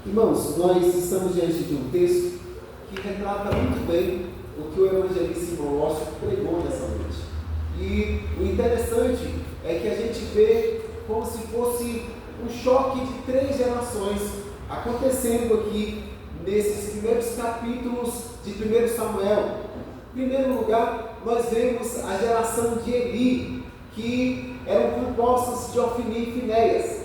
Irmãos, nós estamos diante de um texto que retrata muito bem o que o evangelista Simão Lócio pregou nessa noite. E o interessante é que a gente vê como se fosse um choque de 3 gerações acontecendo aqui nesses primeiros capítulos de 1 Samuel. Em primeiro lugar, nós vemos a geração de Eli, que eram compostas de Ofni e Finéias.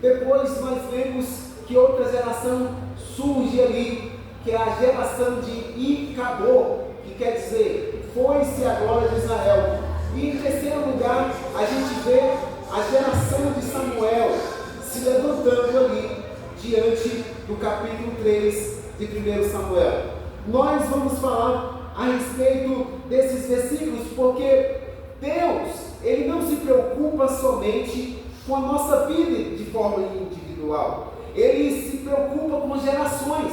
Depois nós vemos que outra geração surge ali, que é a geração de Icabô, que quer dizer, foi-se a glória de Israel. E em terceiro lugar, a gente vê a geração de Samuel se levantando ali, diante do capítulo 3 de 1 Samuel. Nós vamos falar a respeito desses versículos, porque Deus, Ele não se preocupa somente com a nossa vida de forma individual. Ele se preocupa com gerações,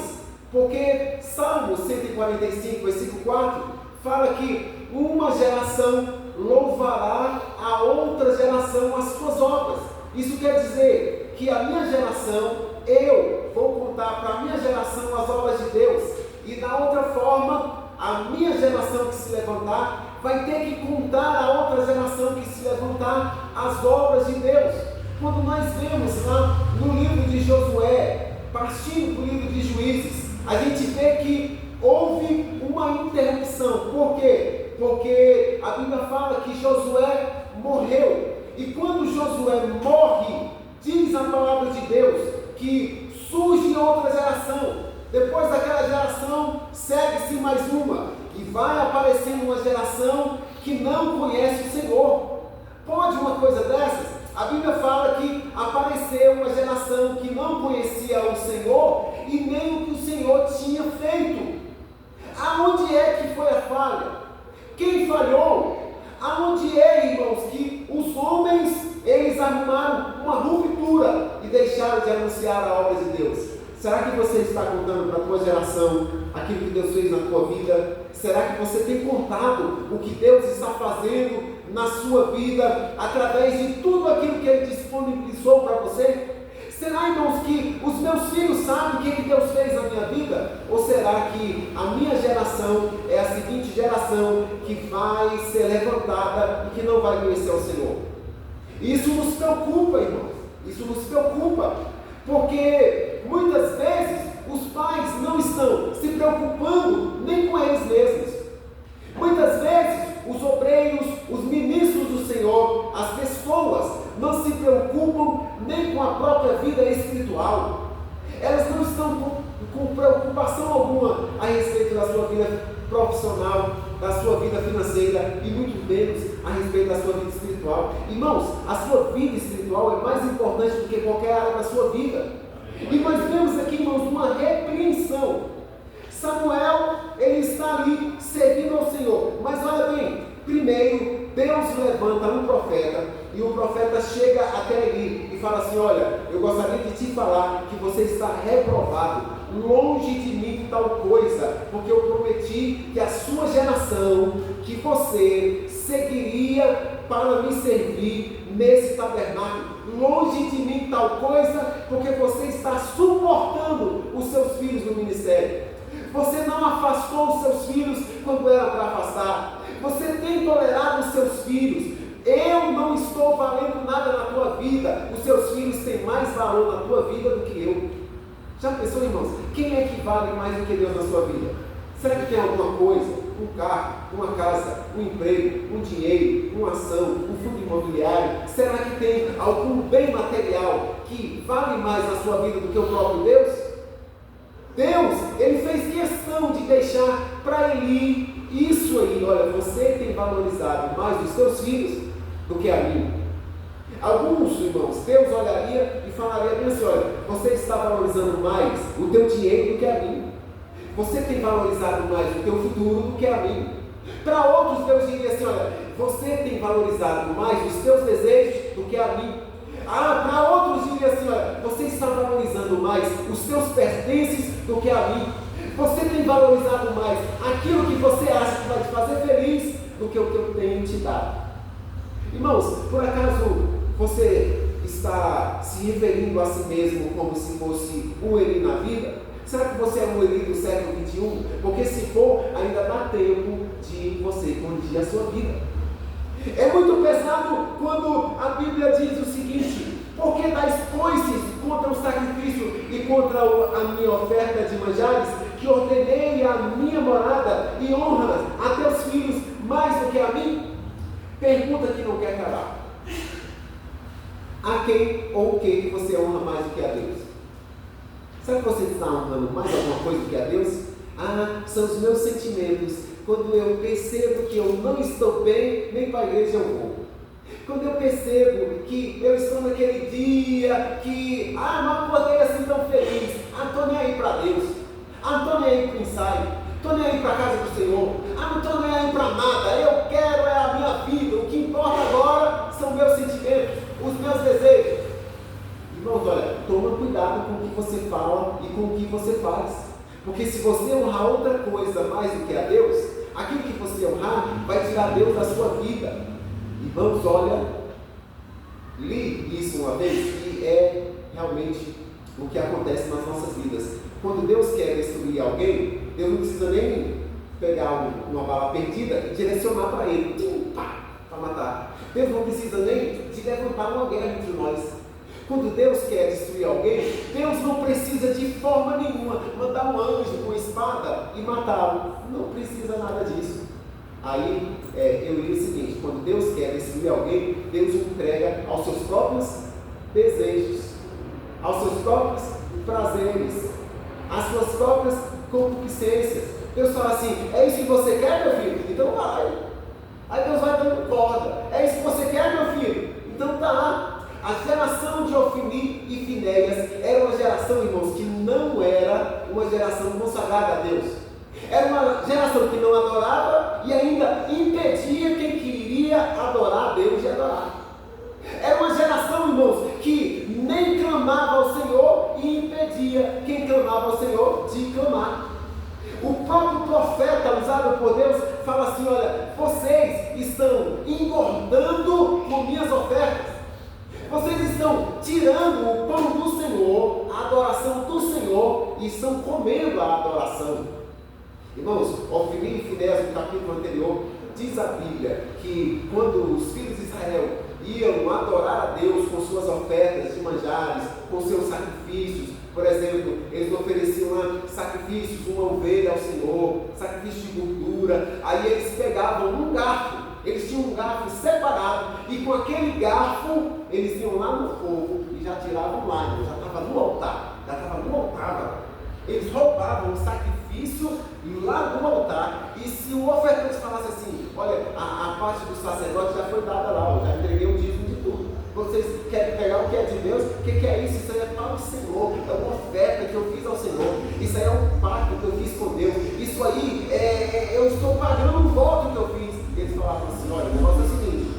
porque Salmo 145, versículo 4, fala que uma geração louvará a outra geração as suas obras. Isso quer dizer que a minha geração, eu vou contar para a minha geração as obras de Deus, e da outra forma, a minha geração que se levantar, vai ter que contar a outra geração que se levantar as obras de Deus. Quando nós vemos lá no livro de Josué, partindo para o livro de Juízes, a gente vê que houve uma interrupção. Por quê? Porque a Bíblia fala que Josué morreu. E quando Josué morre, diz a palavra de Deus que surge outra geração. Depois daquela geração, segue-se mais uma. E vai aparecendo uma geração que não conhece o Senhor. Pode uma coisa dessas? A Bíblia fala que apareceu uma geração que não conhecia o Senhor e nem o que o Senhor tinha feito. Aonde é que foi a falha? Quem falhou? Aonde é, irmãos, que os homens, eles arrumaram uma ruptura e deixaram de anunciar a obra de Deus? Será que você está contando para a tua geração aquilo que Deus fez na tua vida? Será que você tem contado o que Deus está fazendo na sua vida, através de tudo aquilo que Ele disponibilizou para você? Será, irmãos, que os meus filhos sabem o que Deus fez na minha vida? Ou será que a minha geração é a seguinte geração que vai ser levantada e que não vai conhecer o Senhor? Isso nos preocupa, irmãos. Isso nos preocupa, porque muitas vezes os pais não estão se preocupando nem com eles mesmos. Muitas vezes os obreiros, os ministros do Senhor, as pessoas não se preocupam nem com a própria vida espiritual. Elas não estão com preocupação alguma a respeito da sua vida profissional, da sua vida financeira e muito menos a respeito da sua vida espiritual. Irmãos, a sua vida espiritual é mais importante do que qualquer área da sua vida. E nós vemos aqui, irmãos, uma repreensão. Samuel, ele está ali servindo ao Senhor, mas olha bem, primeiro Deus levanta um profeta, e o profeta chega até Eli e fala assim: olha, eu gostaria de te falar que você está reprovado, longe de mim tal coisa, porque eu prometi que a sua geração, que você seguiria para me servir nesse tabernáculo. Longe de mim tal coisa, porque você está suportando os seus filhos no ministério. Você não afastou os seus filhos quando era para afastar. Você tem tolerado os seus filhos. Eu não estou valendo nada na tua vida. Os seus filhos têm mais valor na tua vida do que eu. Já pensou, irmãos? Quem é que vale mais do que Deus na sua vida? Será que tem alguma coisa? Um carro, uma casa, um emprego, um dinheiro, uma ação, um fundo imobiliário? Será que tem algum bem material que vale mais na sua vida do que o próprio Deus? Deus, Ele fez questão de deixar para Eli isso aí: olha, você tem valorizado mais os seus filhos do que a mim. Alguns, irmãos, Deus olharia e falaria bem assim: olha, você está valorizando mais o teu dinheiro do que a mim. Você tem valorizado mais o teu futuro do que a mim. Para outros, Deus diria assim: olha, você tem valorizado mais os teus desejos do que a mim. Para outros diria assim: olha, você está valorizando mais os teus pertences do que a mim. Você tem valorizado mais aquilo que você acha que vai te fazer feliz do que o que eu tenho te dado. Irmãos, por acaso você está se referindo a si mesmo como se fosse um Eli na vida? Será que você é um Eli do século XXI? Porque se for, ainda dá tempo de você corrigir a sua vida. É muito pesado quando a Bíblia diz o seguinte: porque dais coices contra o sacrifício e contra a minha oferta de manjares, que ordenei a minha morada e honras a teus filhos mais do que a mim? Pergunta que não quer calar. A quem ou o que você honra mais do que a Deus? Será que você está honrando mais alguma coisa do que a Deus? São os meus sentimentos. Quando eu percebo que eu não estou bem, nem para a igreja eu vou. Quando eu percebo que eu estou naquele dia que, não acordei assim tão feliz, estou nem aí para Deus, estou nem aí para o ensaio, estou nem aí para a casa do Senhor, não estou nem aí para nada, eu quero é a minha vida, o que importa agora são meus sentimentos, os meus desejos. Irmãos, olha, toma cuidado com o que você fala e com o que você faz, porque se você honrar outra coisa mais do que a Deus, aquilo que você honrar vai tirar Deus da sua vida. Irmãos, olha, li isso uma vez e é realmente o que acontece nas nossas vidas. Quando Deus quer destruir alguém, Deus não precisa nem pegar uma bala perdida e direcionar para ele, para matar. Deus não precisa nem de levantar uma guerra entre nós. Quando Deus quer destruir alguém, Deus não precisa de forma nenhuma mandar um anjo com espada e matá-lo. Não precisa nada disso. Aí eu li o seguinte: quando Deus quer destruir alguém, Deus o entrega aos seus próprios desejos, aos seus próprios prazeres, às suas próprias concupiscências. Deus fala assim: é isso que você quer, meu filho? Então vai. Aí Deus vai dando corda: é isso que você quer, meu filho? Então tá. A geração de Ofni e Finéias era uma geração, irmãos, que não era uma geração consagrada a Deus. Era uma geração que não adorava e ainda impedia quem queria adorar a Deus de adorar. Era uma geração, irmãos, que nem clamava ao Senhor e impedia quem clamava ao Senhor de clamar. O próprio profeta, usado por Deus, fala assim: olha, vocês estão engordando com minhas ofertas. Vocês estão tirando o pão do Senhor, a adoração do Senhor, e estão comendo a adoração. Irmãos, Ofni e Finéias, no capítulo anterior, diz a Bíblia que quando os filhos de Israel iam adorar a Deus com suas ofertas de manjares, com seus sacrifícios, por exemplo, eles ofereciam sacrifícios, uma ovelha ao Senhor, sacrifício de gordura, aí eles pegavam um garfo. Eles tinham um garfo separado e com aquele garfo eles iam lá no fogo e já tiravam lá, já estava no altar, Eles roubavam o sacrifício lá do altar, e se o ofertante falasse assim: olha, a parte do sacerdote já foi dada lá, eu já entreguei o dízimo de tudo, vocês querem pegar o que é de Deus? O que é isso? Isso aí é para o Senhor, é uma oferta que eu fiz ao Senhor, isso aí é um pacto que eu fiz com Deus, isso aí eu estou pagando um voto que eu fiz. Eles falavam assim: olha, o negócio é o seguinte,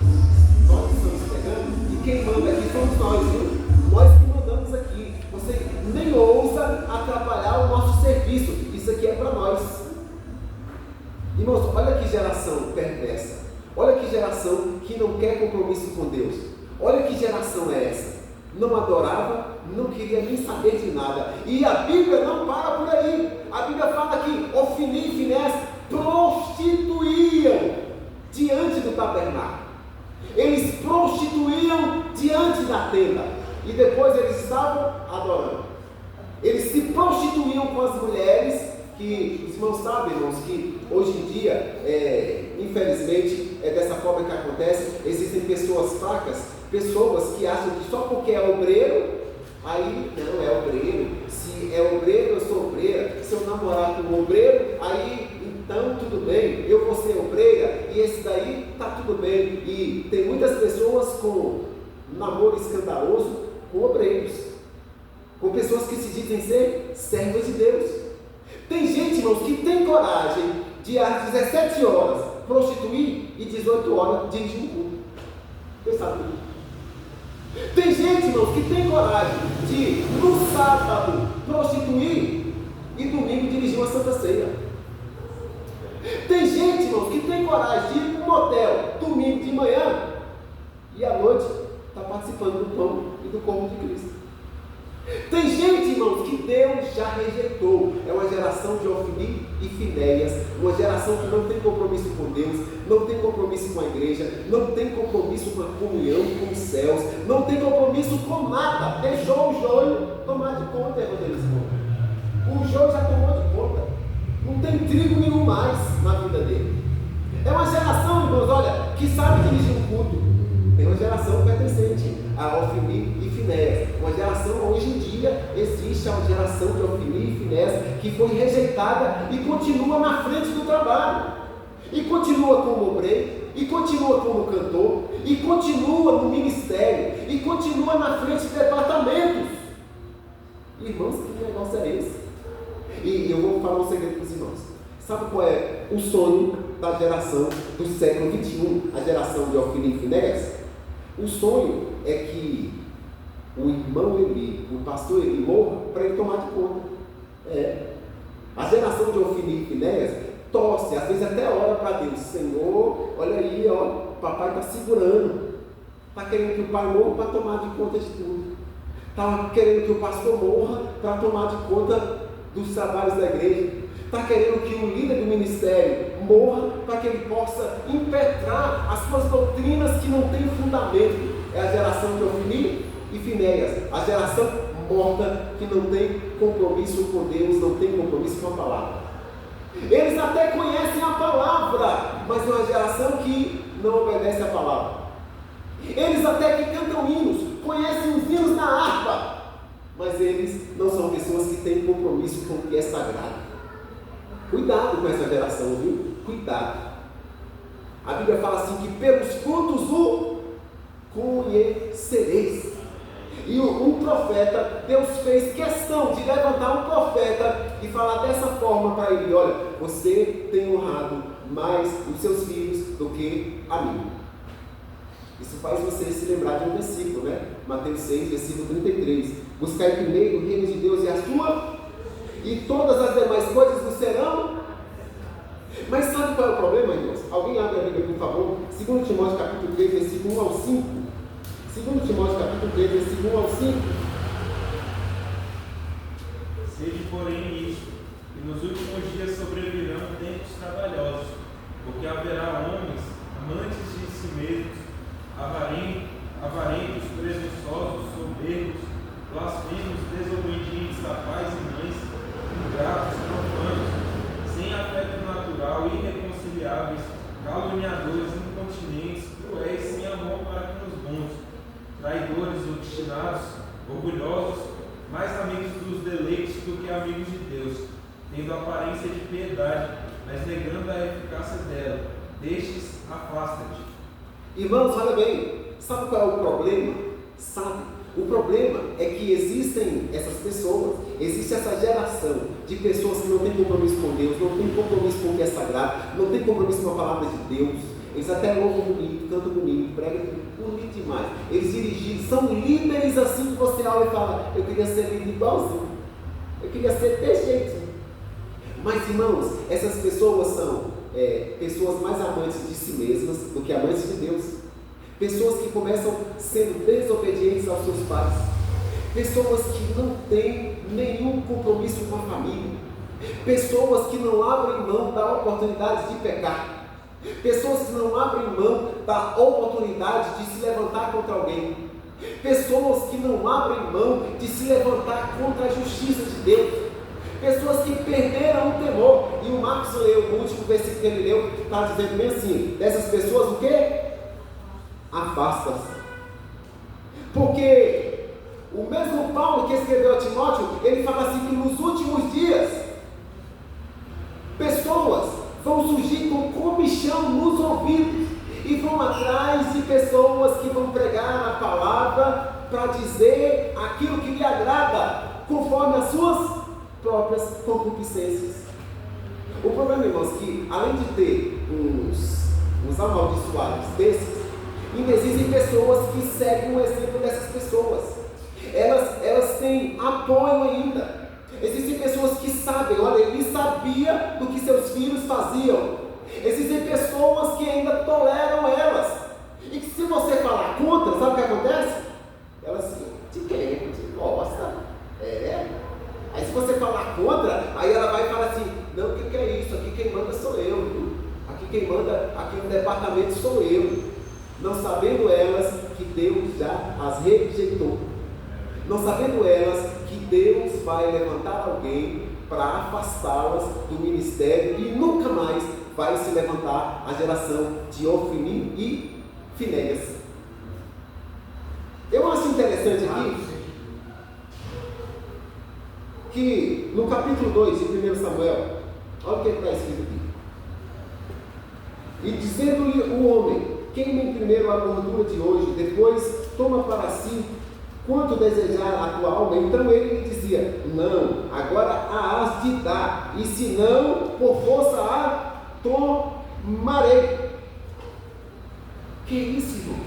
nós estamos pegando e quem manda aqui somos nós, viu? Nós que mandamos aqui, você nem ousa atrapalhar o nosso serviço, isso aqui é para nós. Irmãos, olha que geração perversa, olha que geração que não quer compromisso com Deus, olha que geração é essa, não adorava, não queria nem saber de nada, e a Bíblia não para por aí. A Bíblia fala que Ofni e Finéias prostituíam diante do tabernáculo, eles prostituíam diante da tenda, e depois eles estavam adorando. Eles se prostituíam com as mulheres, que os irmãos sabem, irmãos, que hoje em dia, infelizmente, é dessa forma que acontece. Existem pessoas fracas, pessoas que acham que só porque é obreiro, aí não é obreiro, se é obreiro eu sou obreira, se eu namorar com um obreiro, aí então tudo bem, eu vou ser obreira, e esse daí está tudo bem. E tem muitas pessoas com namoro escandaloso com obreiros, com pessoas que se dizem ser servas de Deus. Tem gente, irmãos, que tem coragem de às 17 horas prostituir e 18 horas dirigir um culto. Deus sabe tudo. Tem gente, irmãos, que tem coragem de no sábado prostituir e domingo dirigir uma santa ceia. Tem gente, irmãos, que tem coragem de ir para um motel domingo de manhã e à noite está participando do pão e e do corpo de Cristo. Tem gente, irmãos, que Deus já rejeitou. É uma geração de Ofni e Finéias, uma geração que não tem compromisso com Deus, não tem compromisso com a igreja, não tem compromisso com a comunhão com os céus, não tem compromisso com nada. Deixou o joio tomar de conta, evangelismo. O joio já tomou de conta. Não tem trigo nenhum mais na vida dele. É uma geração, irmãos, olha, que sabe dirigir um culto. Tem uma geração pertencente a Ofni e Finéias. Uma geração, hoje em dia, existe uma geração de Ofni e Finéias que foi rejeitada e continua na frente do trabalho. E continua como obreiro, e continua como cantor, e continua no ministério, e continua na frente de departamentos. Irmãos, que negócio é esse? E eu vou falar um segredo para os irmãos. Sabe qual é o sonho da geração do século XXI, a geração de Ofni e Finéias? O sonho é que o irmão Eli, o pastor Eli, morra para ele tomar de conta. A geração de Ofni e Finéias torce, às vezes até ora para Deus: Senhor, olha aí, ó, o papai está segurando, está querendo que o pai morra para tomar de conta de tudo, está querendo que o pastor morra para tomar de conta dos trabalhos da igreja, está querendo que o líder do ministério morra para que ele possa impetrar as suas doutrinas que não têm fundamento. É a geração de Ofni e Finéias, a geração morta que não tem compromisso com Deus, não tem compromisso com a palavra. Eles até conhecem a palavra, mas é uma geração que não obedece a palavra. Eles até que cantam hinos, conhecem os hinos na harpa, mas eles não são pessoas que têm compromisso com o que é sagrado. Cuidado com essa geração, viu? Cuidado. A Bíblia fala assim que pelos frutos o conhecereis. E um profeta, Deus fez questão de levantar um profeta e falar dessa forma para ele: olha, você tem honrado mais os seus filhos do que a mim. Isso faz você se lembrar de um versículo, né? Mateus 6, versículo 33. Buscai primeiro o reino de Deus e a sua, e todas as demais coisas vos serão. Mas sabe qual é o problema, irmãos? Alguém abre a Bíblia, por favor? 2 Timóteo capítulo 3, versículo 1 ao 5. 2 Timóteo capítulo 3, versículo 1 ao 5. Sede, porém, isto, que nos últimos dias sobrevirão tempos trabalhosos, porque haverá homens amantes de si mesmos, avarentos, presunçosos, soberbos, blasfemos, desobedientes a pais e mães, ingratos, profanos, sem afeto natural, irreconciliáveis, caluniadores, incontinentes, cruéis, sem amor para com os bons, traidores, obstinados, orgulhosos, mais amigos dos deleites do que amigos de Deus, tendo aparência de piedade, mas negando a eficácia dela. Destes, afasta-te. Irmãos, olha bem, sabe qual é o problema? O problema é que existem essas pessoas, existe essa geração de pessoas que não têm compromisso com Deus, não têm compromisso com o que é sagrado, não têm compromisso com a palavra de Deus. Eles até louvam bonito, cantam bonito, pregam bonito demais. Eles dirigem, são líderes assim que você olha e fala: eu queria ser líder igualzinho, eu queria ser desse jeitinho. Mas, irmãos, essas pessoas são pessoas mais amantes de si mesmas do que amantes de Deus. Pessoas que começam sendo desobedientes aos seus pais. Pessoas que não têm nenhum compromisso com a família. Pessoas que não abrem mão da oportunidade de pecar. Pessoas que não abrem mão da oportunidade de se levantar contra alguém. Pessoas que não abrem mão de se levantar contra a justiça de Deus. Pessoas que perderam o temor. E o Marcos leu, o último versículo que ele leu, está dizendo bem assim: dessas pessoas o quê? Afasta-se. Porque o mesmo Paulo que escreveu a Timóteo, ele fala assim que nos últimos dias pessoas vão surgir com comichão nos ouvidos e vão atrás de pessoas que vão pregar a palavra para dizer aquilo que lhe agrada, conforme as suas próprias concupiscências. O problema, irmãos, é que além de ter uns amaldiçoados desses, ainda existem pessoas que seguem o exemplo dessas pessoas. Elas têm apoio ainda. Existem pessoas que sabem, olha, ele sabia do que seus filhos faziam. Existem pessoas que ainda toleram elas. E que se você falar contra, sabe o que acontece? Elas gente gosta. Aí se você falar contra, aí ela vai falar assim, não, o que é isso? Aqui quem manda sou eu, viu? Aqui quem manda aqui no departamento sou eu. Não sabendo elas que Deus já as rejeitou. Não sabendo elas que Deus vai levantar alguém para afastá-las do ministério e nunca mais vai se levantar a geração de Ofni e Finéias. Eu acho interessante aqui que no capítulo 2 de 1 Samuel, olha o que está escrito aqui. E dizendo-lhe o homem, queime primeiro a gordura de hoje, depois toma para si quanto desejar a tua alma. Então ele lhe dizia, não, agora a has de dar, e se não, por força a tomarei. Que isso, irmão?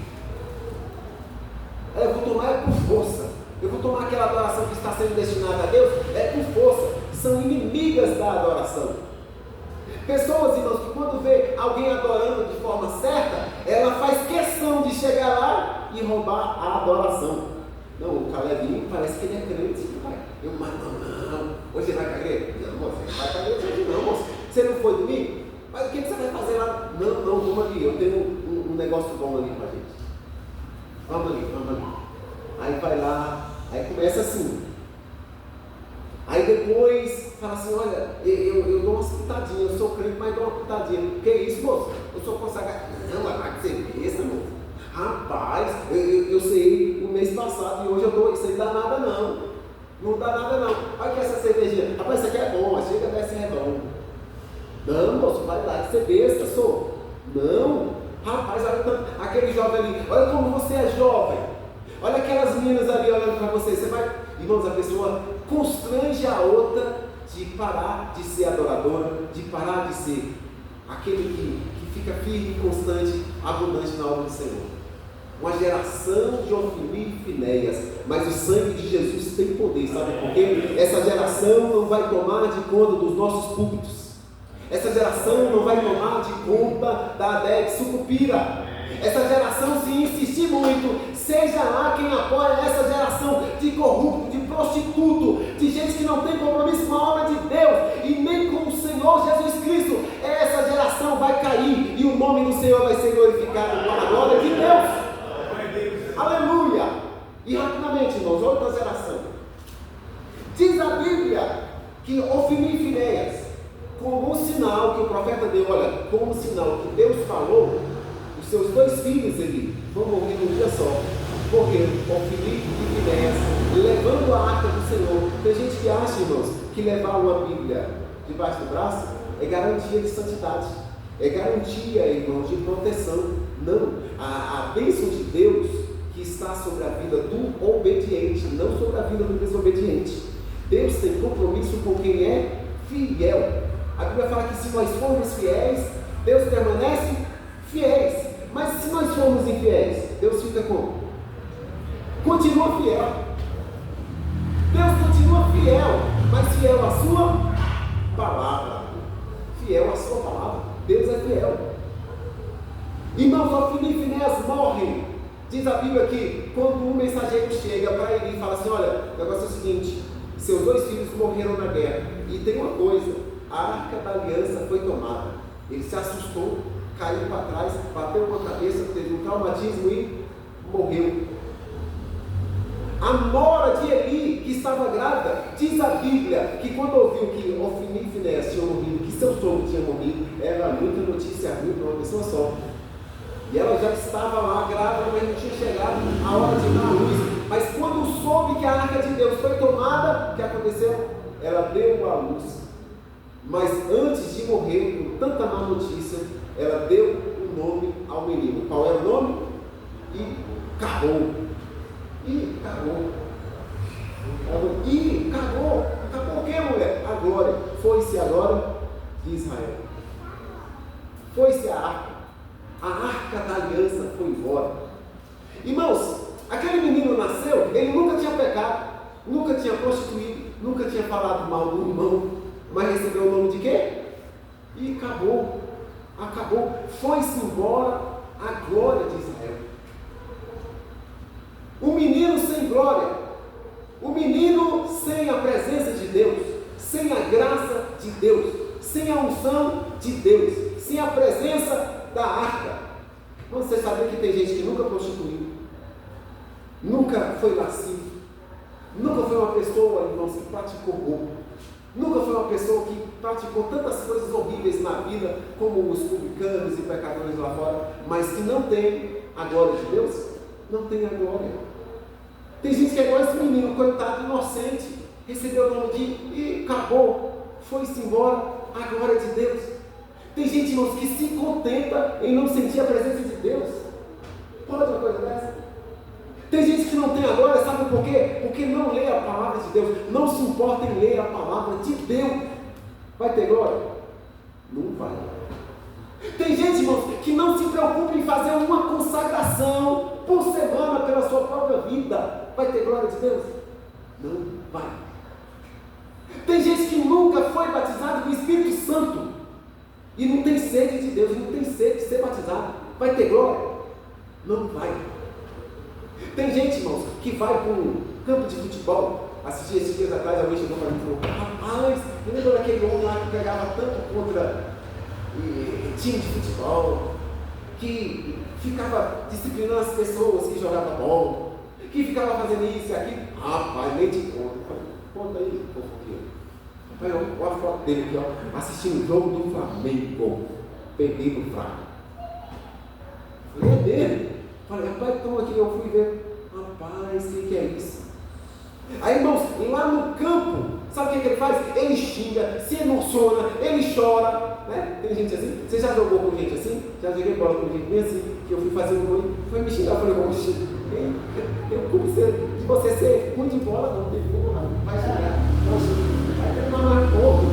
Eu vou tomar por força. Eu vou tomar aquela adoração que está sendo destinada a Deus, por força. São inimigas da adoração. Pessoas, irmãos, que quando vê alguém adorando de forma certa, ela faz questão de chegar lá e roubar a adoração. Não, o Calebinho parece que ele é crente. Mas não. Hoje você vai para a igreja? Não, moça, você vai para a igreja hoje não, moça. Você não foi domingo? Mas o que você vai fazer lá? Não, vamos ali. Eu tenho um negócio bom ali para a gente. Vamos ali. Aí vai lá, aí começa assim. Aí depois fala assim, olha, eu dou umas pitadinhas, eu sou crente, mas dou uma pitadinha. Que isso, moço? Eu sou consagrado. Não, vai ser besta, moço. Rapaz, eu sei o mês passado e hoje eu dou, isso aí não dá nada não. Não dá nada não. Olha que essa cervejinha, rapaz, isso aqui é bom, mas chega desse redondo. Não, moço, vai lá, que você besta, sou. Não, rapaz, olha aquele jovem ali, olha como você é jovem. Olha aquelas meninas ali olhando para você. Você vai, irmãos, a pessoa constrange a outra de parar de ser adoradora, de parar de ser aquele que fica firme, constante, abundante na obra do Senhor. Uma geração de Ofni e Finéias, mas o sangue de Jesus tem poder, sabe por quê? Essa geração não vai tomar de conta dos nossos púlpitos. Essa geração não vai tomar de conta da ADEC Sucupira. Essa geração, se insistir muito, seja lá quem apoia essa geração de corrupto, de prostituto, de gente que não tem compromisso com a obra de Deus e nem com o Senhor Jesus Cristo, essa geração vai cair e o nome do Senhor vai ser glorificado com a glória de Deus. Aleluia! E rapidamente, irmãos, outra geração. Diz a Bíblia que Ofni e Finéias, como um sinal que o profeta deu, olha, como um sinal que Deus falou, os seus dois filhos ali vão morrer num dia só. Morreram, Ofni e Finéias, levando a arca do Senhor. Tem gente que acha, irmãos, que levar uma Bíblia debaixo do braço é garantia de santidade, é garantia, irmãos, de proteção. Não, a bênção de Deus que está sobre a vida do obediente, não sobre a vida do desobediente. Deus tem compromisso com quem é fiel. A Bíblia fala que se nós formos fiéis, Deus permanece fiéis. Mas se nós formos infiéis, Deus fica como? Continua fiel. Deus continua fiel, mas fiel à sua palavra. Fiel à sua palavra. Deus é fiel. Irmãos, Ofni e Finéias morrem. Diz a Bíblia que quando um mensageiro chega para ele e fala assim, olha, o negócio é o seguinte, seus dois filhos morreram na guerra. E tem uma coisa, a arca da aliança foi tomada. Ele se assustou, caiu para trás, bateu com a cabeça, teve um traumatismo e morreu. A nora de Eli, que estava grávida, diz a Bíblia que quando ouviu que Ofni e Finéias tinham morrido, que seu sogro tinha morrido, era muita notícia ruim para uma pessoa só. E ela já estava lá grávida, mas não tinha chegado a hora de dar a luz. Mas quando soube que a arca de Deus foi tomada, o que aconteceu? Ela deu a luz. Mas antes de morrer, com tanta má notícia, ela deu o nome ao menino. Qual era o nome? Icabod. Acabou o que, mulher? A glória. Foi-se a glória de Israel. Foi-se a arca. A arca da aliança foi embora. Irmãos, aquele menino nasceu, ele nunca tinha pecado, nunca tinha prostituído, nunca tinha falado mal do irmão, mas recebeu o nome de quê? E acabou. Foi-se embora a glória de Israel. O menino sem glória O menino sem a presença de Deus, sem a graça de Deus, sem a unção de Deus, sem a presença da arca. Você sabia que tem gente que nunca prostituiu, nunca foi lascivo, nunca foi uma pessoa, irmãos, que praticou roubo, nunca foi uma pessoa que praticou tantas coisas horríveis na vida, como os publicanos e pecadores lá fora, mas que não tem a glória de Deus? Não tem a glória. Tem gente que é igual esse menino, coitado, inocente, recebeu o nome de e acabou, foi-se embora a glória de Deus. Tem gente, irmãos, que se contenta em não sentir a presença de Deus. Pode uma coisa dessa? Tem gente que não tem a glória, sabe por quê? Porque não lê a palavra de Deus, não se importa em ler a palavra de Deus. Vai ter glória? Não vai. Tem gente, irmãos, que não se preocupa em fazer uma consagração por semana pela sua própria vida. Vai ter glória de Deus? Não vai. Tem gente que nunca foi batizado com o Espírito Santo e não tem sede de Deus, não tem sede de ser batizado. Vai ter glória? Não vai. Tem gente, irmãos, que vai para um campo de futebol. Assisti esses dias atrás, alguém chegou para mim e falou: rapaz, eu lembro daquele homem lá que pregava tanto contra time de futebol, que ficava disciplinando as pessoas que jogavam bola, que ficava fazendo isso e aquilo. Rapaz, nem te conta. Conta aí, fofoqueiro. Olha a foto dele aqui, ó, assistindo o jogo do Flamengo. Peguei no fraco. Falei, é dele. Falei, rapaz, então aqui eu fui ver. Rapaz, o que é isso? Aí, irmãos, lá no campo, sabe o que ele faz? Ele xinga, se emociona, ele chora, né? Tem gente assim? Você já jogou com gente assim? Já joguei bola com gente bem assim, que eu fui fazer um gol, foi me xingar, eu falei, poxa, eu comecei de você ser ruim de bola, não tem como, não vai xingar, poxa, vai terminar mais pouco.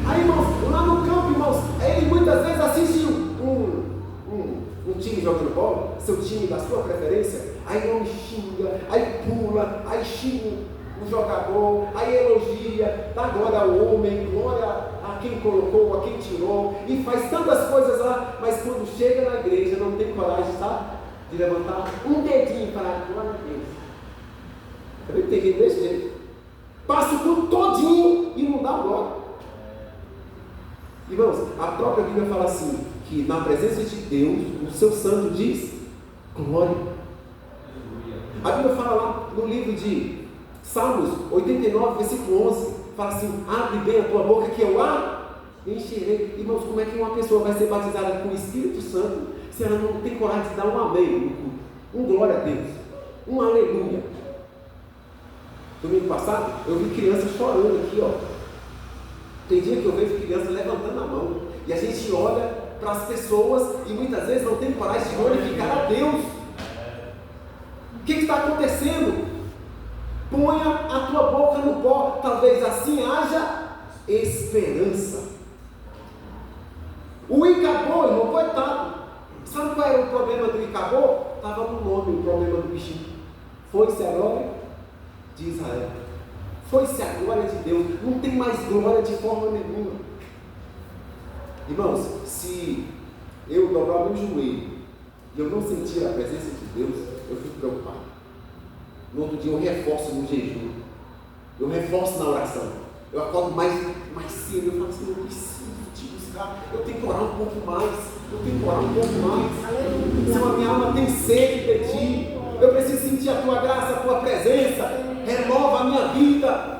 Aí, irmãos, lá no campo, irmãos, ele muitas vezes assiste um time jogando bola, seu time da sua preferência, aí o homem xinga, aí pula, aí xinga o jogador, aí elogia, dá glória ao homem, glória a quem colocou, a quem tirou, e faz tantas coisas lá, mas quando chega na igreja não tem coragem, tá? De levantar um dedinho para a glória a Deus. Também tem gente desse jeito. Passa o culto todinho e não dá glória. Irmãos, a própria Bíblia fala assim, que na presença de Deus, o seu santo diz glória. A Bíblia fala lá no livro de Salmos 89, versículo 11, fala assim, abre bem a tua boca que eu a encherei. Irmãos, como é que uma pessoa vai ser batizada com o Espírito Santo se ela não tem coragem de dar um amém no culto? Um glória a Deus, um aleluia. Domingo passado, eu vi crianças chorando aqui, ó. Tem dia que eu vejo crianças levantando a mão, e a gente olha para as pessoas e muitas vezes não tem coragem de glorificar a Deus. O que está acontecendo? Ponha a tua boca no pó, talvez assim haja esperança. O Icabô, irmão, coitado, sabe qual era o problema do Icabô? Estava no nome o problema do bichinho. Foi-se a glória de Israel, foi-se a glória de Deus, não tem mais glória de forma nenhuma. Irmãos, se eu dobrar meu joelho e eu não sentir a presença de Deus, eu fico preocupado. No outro dia eu reforço no jejum, eu reforço na oração, eu acordo mais cedo, eu falo assim, eu preciso te buscar, eu tenho que orar um pouco mais, Senhor, a minha alma tem sede de ti, eu preciso sentir a tua graça, a tua presença, renova a minha vida.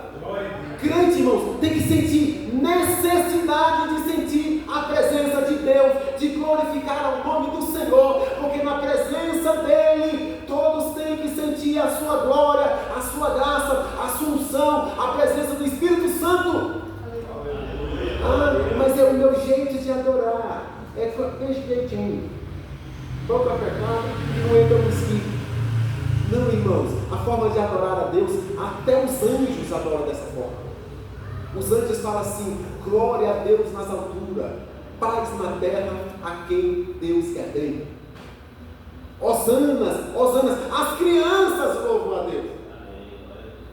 Crente, irmãos, tem que sentir necessidade de sentir a presença de Deus, de glorificar o nome do Senhor, porque na presença dEle, todos têm que sentir a sua glória, a sua graça, a sua unção, a presença do Espírito Santo. Mas é o meu jeito de adorar, é desse jeitinho, toca apertado e não entra no Espírito. Não, irmãos, a forma de adorar a Deus, até os anjos adoram dessa forma. Os anjos falam assim, glória a Deus nas alturas, paz na terra a quem Deus quer bem. Hosanas, hosanas, as crianças louvam a Deus.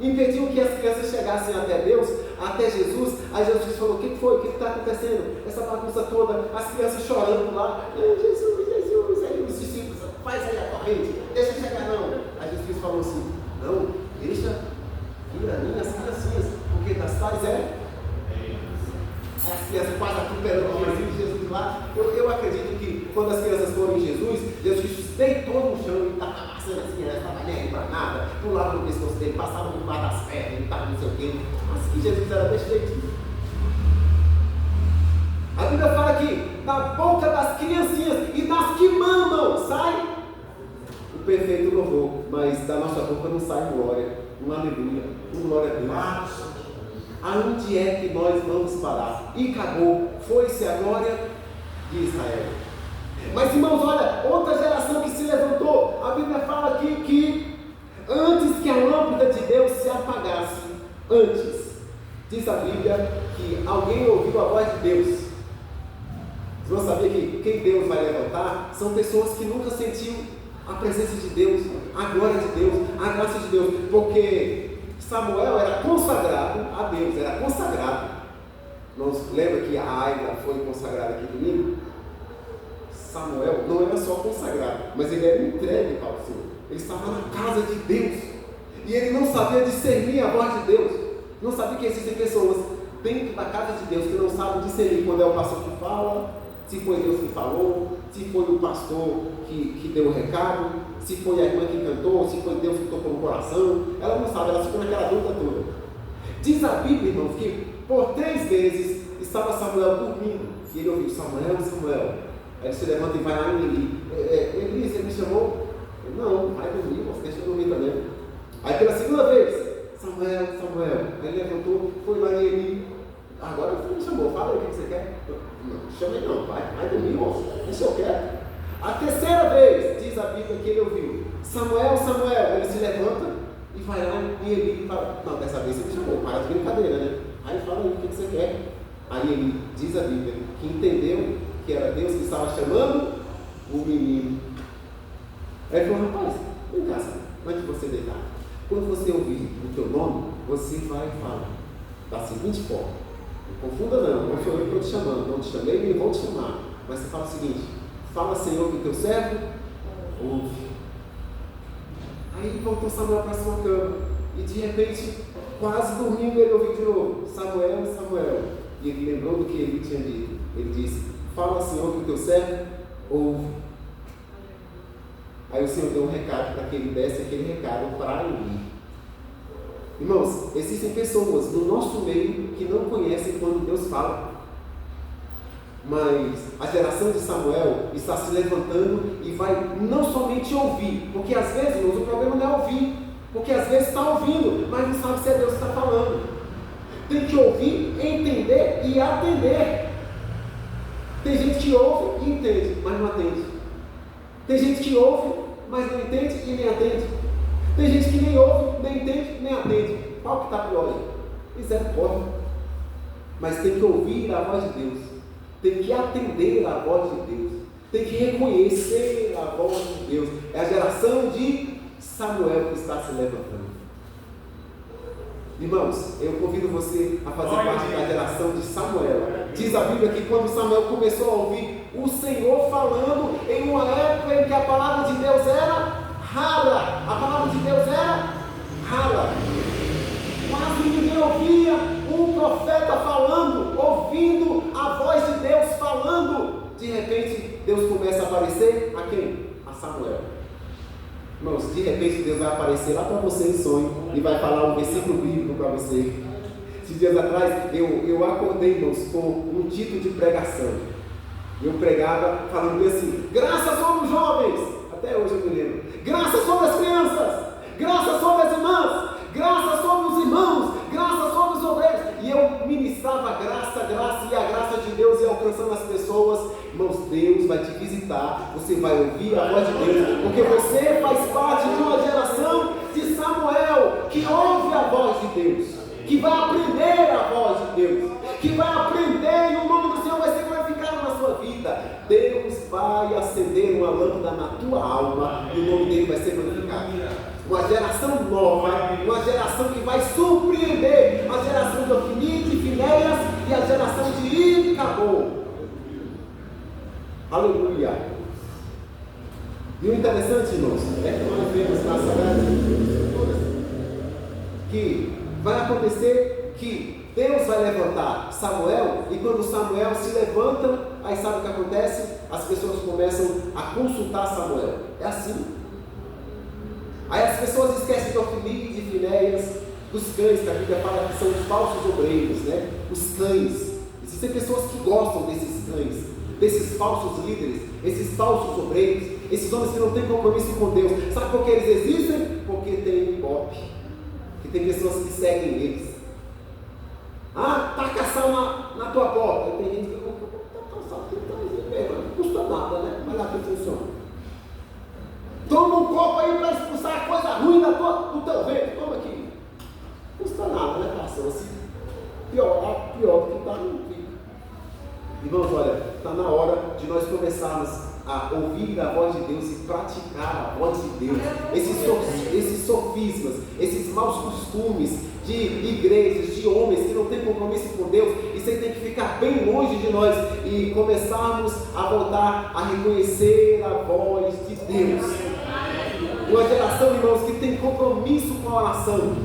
Impediu que as crianças chegassem até Deus, até Jesus. Aí Jesus falou, o que foi? O que está acontecendo? Essa bagunça toda, as crianças chorando lá, Jesus, aí os discípulos, faz aí a corrente, deixa chegar não. Aí Jesus falou assim, não, deixa crianças quase atropelando Jesus lá. Eu acredito que quando as crianças foram em Jesus, Jesus deitou no chão e estava passando as crianças, estava nem aí para nada, pulava no pescoço dele, passava por baixo das pernas, ele estava não sei o quê. Mas que Jesus era desse jeitinho. A Bíblia fala que da boca das criancinhas e das que mamam sai o perfeito louvor, mas da nossa boca não sai glória, um aleluia, um glória a Deus. Aonde é que nós vamos parar? E acabou, foi-se a glória de Israel. Mas irmãos, olha, outra geração que se levantou, a Bíblia fala aqui que antes que a lâmpada de Deus se apagasse, antes, diz a Bíblia que alguém ouviu a voz de Deus. Você não sabia que quem Deus vai levantar são pessoas que nunca sentiram a presença de Deus, a glória de Deus, a graça de Deus, porque Samuel era consagrado a Deus, era consagrado. Nós lembra que a Aida foi consagrada aqui domingo? Samuel não era só consagrado, mas ele era entregue para o Senhor. Ele estava na casa de Deus e ele não sabia discernir a voz de Deus. Não sabia que existem pessoas dentro da casa de Deus que não sabem discernir quando é o pastor que fala, se foi Deus que falou, se foi o pastor que deu o recado, se foi a irmã que cantou, se foi Deus que tocou no coração. Ela não sabe, ela ficou naquela dúvida toda. Diz a Bíblia, irmãos, que por 3 vezes estava Samuel dormindo e ele ouviu: Samuel, Samuel. Aí ele se levanta e vai lá em Eli. Eli, você me chamou? Ele: não, vai dormir, você deixa eu dormir também. Aí pela 2ª vez: Samuel, Samuel. Aí ele levantou, foi lá em Eli. Agora você me chamou, fala aí o que você quer. Não, chama ele não, vai dormir, moço, deixa eu quero. A 3ª vez, diz a Bíblia que ele ouviu: Samuel, Samuel. Ele se levanta e vai lá em Eli e fala: não, dessa vez você me chamou, para de brincadeira, né? Aí fala aí o que você quer. Aí ele, diz a Bíblia, que entendeu que era Deus que estava chamando o menino. Aí ele falou: rapaz, vem cá, antes de você deitar, quando você ouvir o teu nome, você vai e fala da seguinte forma: não confunda não foi eu que estou te chamando, não te chamei nem vou te chamar, mas você fala o seguinte: fala, Senhor, que o teu servo ouve. Aí voltou Samuel para a sua cama e de repente, quase dormindo, ele ouviu de novo: Samuel, Samuel. E ele lembrou do que ele tinha dito. Ele disse: fala, Senhor, que o teu servo ouve. Aí o Senhor deu um recado para que ele desse aquele recado para Eli. Irmãos, existem pessoas no nosso meio que não conhecem quando Deus fala. Mas a geração de Samuel está se levantando e vai não somente ouvir, porque às vezes, irmãos, o problema não é ouvir, porque às vezes está ouvindo, mas não sabe se é Deus que está falando. Tem que ouvir, entender e atender. Tem gente que ouve e entende, mas não atende. Tem gente que ouve, mas não entende e nem atende. Tem gente que nem ouve, nem entende, nem atende. Qual que está pior aí? Misericórdia. Mas tem que ouvir a voz de Deus. Tem que atender a voz de Deus. Tem que reconhecer a voz de Deus. É a geração de Samuel que está se levantando. Irmãos, eu convido você a fazer parte da geração de Samuel. Diz a Bíblia que quando Samuel começou a ouvir o Senhor falando, em uma época em que a palavra de Deus era rara, a palavra de Deus era rara, quase ninguém ouvia um profeta falando, ouvindo a voz de Deus falando. De repente, Deus começa a aparecer a quem? A Samuel. Irmãos, de repente Deus vai aparecer lá para você em sonho e vai falar um versículo bíblico para você. Esses dias atrás eu acordei, irmãos, com um título de pregação. Eu pregava falando assim: graça sobre os jovens, até hoje eu me lembro, graça sobre as crianças, graça sobre as irmãs, graça sobre os irmãos, graça sobre os obreiros. E eu ministrava graça, e a graça de Deus ia alcançando as pessoas. Irmãos, Deus vai te visitar, você vai ouvir a voz de Deus, porque você faz parte de uma geração de Samuel, que ouve a voz de Deus, que vai aprender a voz de Deus, que vai aprender e o nome do Senhor vai ser glorificado na sua vida. Deus vai acender uma lâmpada na tua alma e o nome dele vai ser glorificado. Uma geração nova, uma geração que vai surpreender a geração de Ofni, de Finéias e a geração de Icabod. Aleluia! E o interessante, irmãos, é que nós vemos na Sagrada Escritura que vai acontecer que Deus vai levantar Samuel, e quando Samuel se levanta, aí sabe o que acontece? As pessoas começam a consultar Samuel. É assim. Aí as pessoas esquecem de Ofni, de Finéias, dos cães, que a Bíblia fala que são os falsos obreiros, né? Os cães. Existem pessoas que gostam desses cães, desses falsos líderes, esses falsos obreiros, esses homens que não têm compromisso com Deus. Sabe por que eles existem? Porque tem ibope, que tem pessoas que seguem eles. Ah, taca sal na tua porta. Tem gente que taca sal não custa nada, né? Mas lá que funciona. Toma um copo aí para expulsar a coisa ruim do teu vento. Toma aqui. Não custa nada, né, pastor? Se piorar, pior do que está, não fica. Irmãos, olha, está na hora de nós começarmos a ouvir a voz de Deus e praticar a voz de Deus. Esses sofismas, esses maus costumes de igrejas, de homens que não têm compromisso com Deus, isso aí tem que ficar bem longe de nós e começarmos a voltar a reconhecer a voz de Deus. Uma geração, irmãos, que tem compromisso com a oração,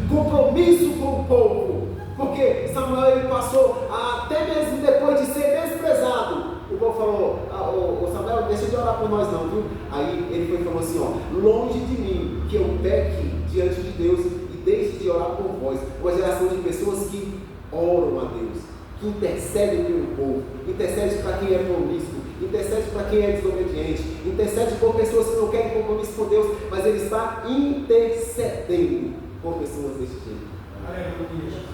compromisso com o povo, porque Samuel ele passou, até mesmo depois de ser desprezado, o povo falou: ô Samuel, deixa de orar por nós não, viu? Aí ele foi e falou assim: ó, longe de mim que eu peque diante de Deus e deixe de orar por vós. Uma geração de pessoas que oram a Deus, que intercedem pelo povo, intercede para quem é promíscuo, intercede para quem é desobediente, intercede por pessoas que não querem compromisso com Deus, mas ele está intercedendo por pessoas desse jeito.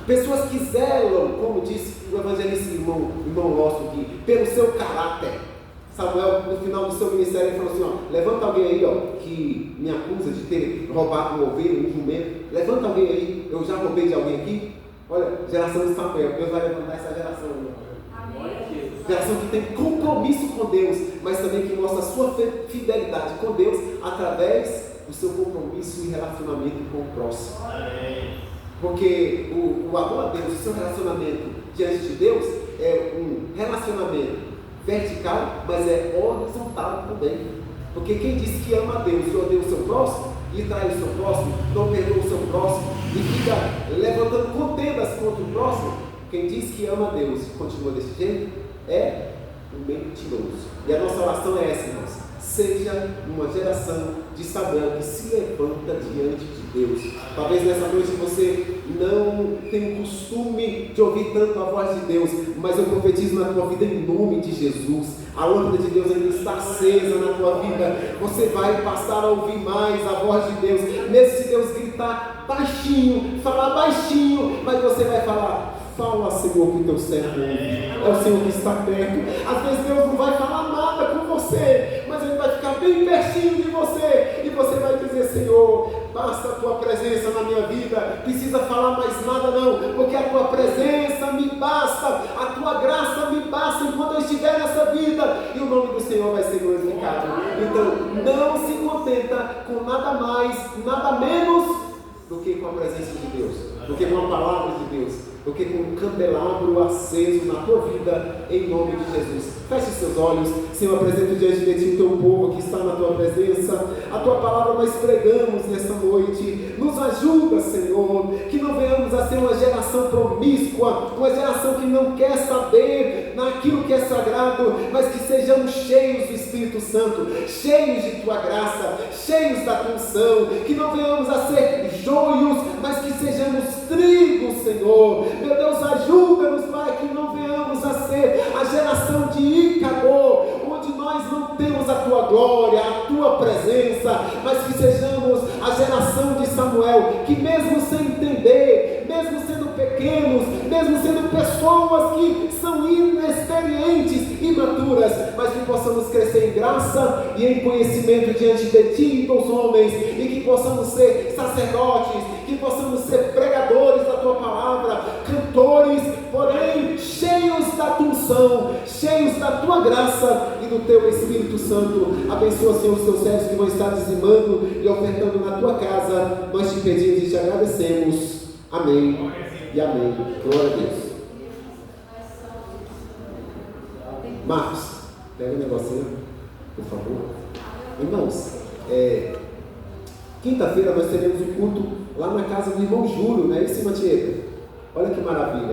Pessoas que zelam, como disse o evangelista irmão nosso aqui, pelo seu caráter. Samuel, no final do seu ministério, ele falou assim: ó, levanta alguém aí, ó, que me acusa de ter roubado uma ovelha, um jumento. Levanta alguém aí, eu já roubei de alguém aqui. Olha, geração de Samuel, Deus vai levantar essa geração. Amém. Geração que tem compromisso com Deus, mas também que mostra a sua fidelidade com Deus através do seu compromisso e relacionamento com o próximo. Amém. Porque o amor a Deus, o seu relacionamento diante de Deus é um relacionamento vertical, mas é horizontal também. Porque quem diz que ama a Deus e odeia o seu próximo, e trai o seu próximo, não perdoa o seu próximo, e fica levantando contendas contra o próximo, quem diz que ama a Deus e continua desse jeito, é um mentiroso. E a nossa oração é essa, irmãos: seja uma geração de Samuel que se levanta diante de Deus. Talvez nessa noite você não tenha o costume de ouvir tanto a voz de Deus, mas eu profetizo na tua vida em nome de Jesus. A lâmpada de Deus ainda está acesa na tua vida. Você vai passar a ouvir mais a voz de Deus, mesmo se Deus gritar baixinho, falar baixinho, mas você vai falar: fala, Senhor, que teu servo ouve. É o Senhor que está perto. Às vezes Deus não vai falar nada com você, mas Ele vai ficar bem pertinho de você, e você vai dizer: Senhor, basta a tua presença na minha vida, precisa falar mais nada não, porque a tua presença me basta, a tua graça me basta enquanto eu estiver nessa vida, e o nome do Senhor vai ser glorificado. Então não se contenta com nada mais, nada menos do que com a presença de Deus, do que com a palavra de Deus, do que com um candelabro aceso na tua vida, em nome de Jesus. Feche seus olhos. Senhor, apresento diante de ti o teu povo que está na tua presença. A tua palavra nós pregamos nesta noite. Nos ajuda, Senhor, que não venhamos a ser uma geração promíscua, uma geração que não quer saber naquilo que é sagrado, mas que sejamos cheios do Espírito Santo, cheios de tua graça, cheios da tua unção, que não venhamos a ser joios, mas que sejamos trigo, Senhor. Meu Deus, ajuda-nos para que não venhamos a ser a geração de Ícaro, onde nós não temos a tua glória, a tua presença, mas que sejamos a geração de Samuel, que mesmo sem entender, mesmo sendo pequenos, mesmo sendo pessoas que são inexperientes, imaturas, mas que possamos crescer em graça e em conhecimento diante de ti e dos homens, e que possamos ser sacerdotes, que possamos ser pregadores da tua palavra, cantores, porém cheios da tua unção, cheios da tua graça e do teu Espírito Santo. Abençoa, Senhor, os teus servos que vão estar dizimando e ofertando na tua casa. Nós te pedimos e te agradecemos. Amém e amém. Glória a Deus. Marcos, pega o negocinho, por favor. Irmãos, quinta-feira nós teremos um culto lá na casa do irmão Júlio, né? Isso, Matieta? Olha que maravilha.